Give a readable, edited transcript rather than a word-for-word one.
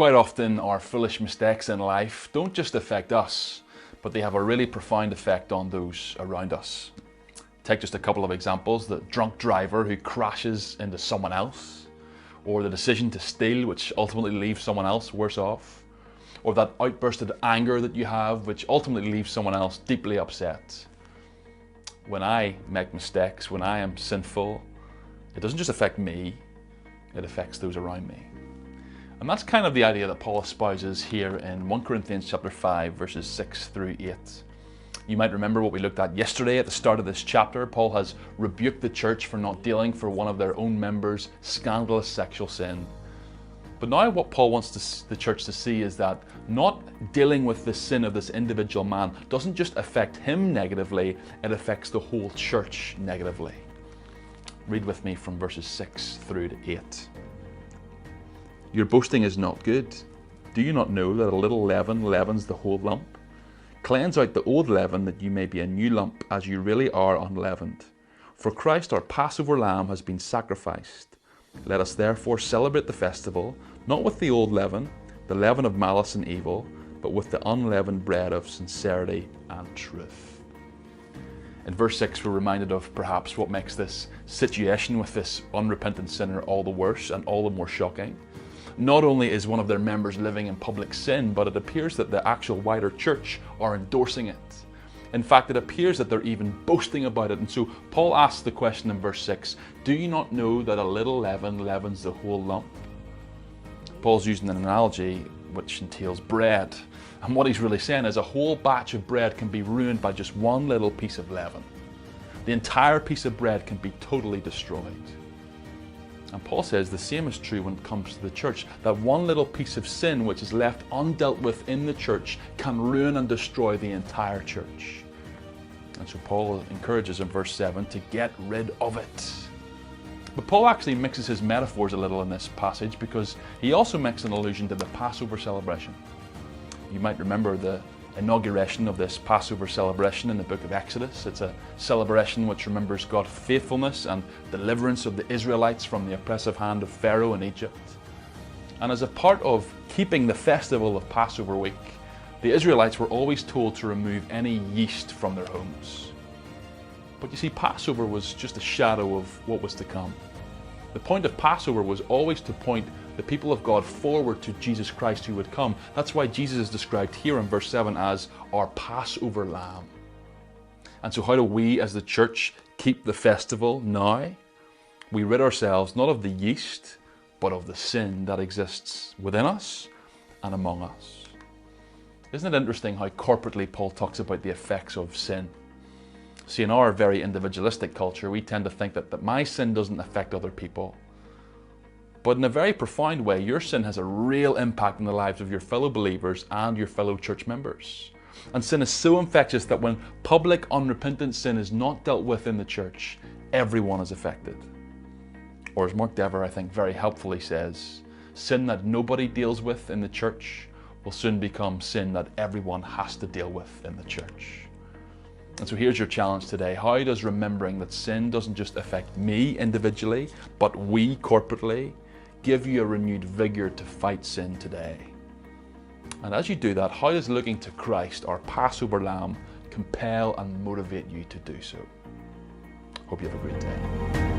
Quite often our foolish mistakes in life don't just affect us, but they have a really profound effect on those around us. Take just a couple of examples: the drunk driver who crashes into someone else, or the decision to steal which ultimately leaves someone else worse off, or that outburst of anger that you have which ultimately leaves someone else deeply upset. When I make mistakes, when I am sinful, it doesn't just affect me, it affects those around me. And that's kind of the idea that Paul espouses here in 1 Corinthians chapter 5, verses 6 through 8. You might remember what we looked at yesterday at the start of this chapter. Paul has rebuked the church for not dealing for one of their own members' scandalous sexual sin. But now what Paul wants the church to see is that not dealing with the sin of this individual man doesn't just affect him negatively, it affects the whole church negatively. Read with me from verses 6 through to 8. Your boasting is not good. Do you not know that a little leaven leavens the whole lump? Cleanse out the old leaven, that you may be a new lump, as you really are unleavened. For Christ our Passover lamb has been sacrificed. Let us therefore celebrate the festival, not with the old leaven, the leaven of malice and evil, but with the unleavened bread of sincerity and truth. In verse 6 we're reminded of perhaps what makes this situation with this unrepentant sinner all the worse and all the more shocking. Not only is one of their members living in public sin, but it appears that the actual wider church are endorsing it. In fact, it appears that they're even boasting about it. And so Paul asks the question in verse 6, do you not know that a little leaven leavens the whole lump? Paul's using an analogy which entails bread. And what he's really saying is a whole batch of bread can be ruined by just one little piece of leaven. The entire piece of bread can be totally destroyed. And Paul says the same is true when it comes to the church, that one little piece of sin which is left undealt with in the church can ruin and destroy the entire church. And so Paul encourages in verse 7 to get rid of it. But Paul actually mixes his metaphors a little in this passage, because he also makes an allusion to the Passover celebration. You might remember the inauguration of this Passover celebration in the book of Exodus. It's a celebration which remembers God's faithfulness and deliverance of the Israelites from the oppressive hand of Pharaoh in Egypt. And as a part of keeping the festival of Passover week, the Israelites were always told to remove any yeast from their homes. But you see, Passover was just a shadow of what was to come. The point of Passover was always to point the people of God forward to Jesus Christ who would come. That's why Jesus is described here in verse 7 as our Passover lamb. And so how do we as the church keep the festival now? We rid ourselves not of the yeast, but of the sin that exists within us and among us. Isn't it interesting how corporately Paul talks about the effects of sin? See, in our very individualistic culture, we tend to think that my sin doesn't affect other people. But in a very profound way, your sin has a real impact on the lives of your fellow believers and your fellow church members. And sin is so infectious that when public unrepentant sin is not dealt with in the church, everyone is affected. Or as Mark Dever, I think, very helpfully says, sin that nobody deals with in the church will soon become sin that everyone has to deal with in the church. And so here's your challenge today. How does remembering that sin doesn't just affect me individually, but we corporately, give you a renewed vigor to fight sin today? And as you do that, how does looking to Christ, our Passover lamb, compel and motivate you to do so? Hope you have a great day.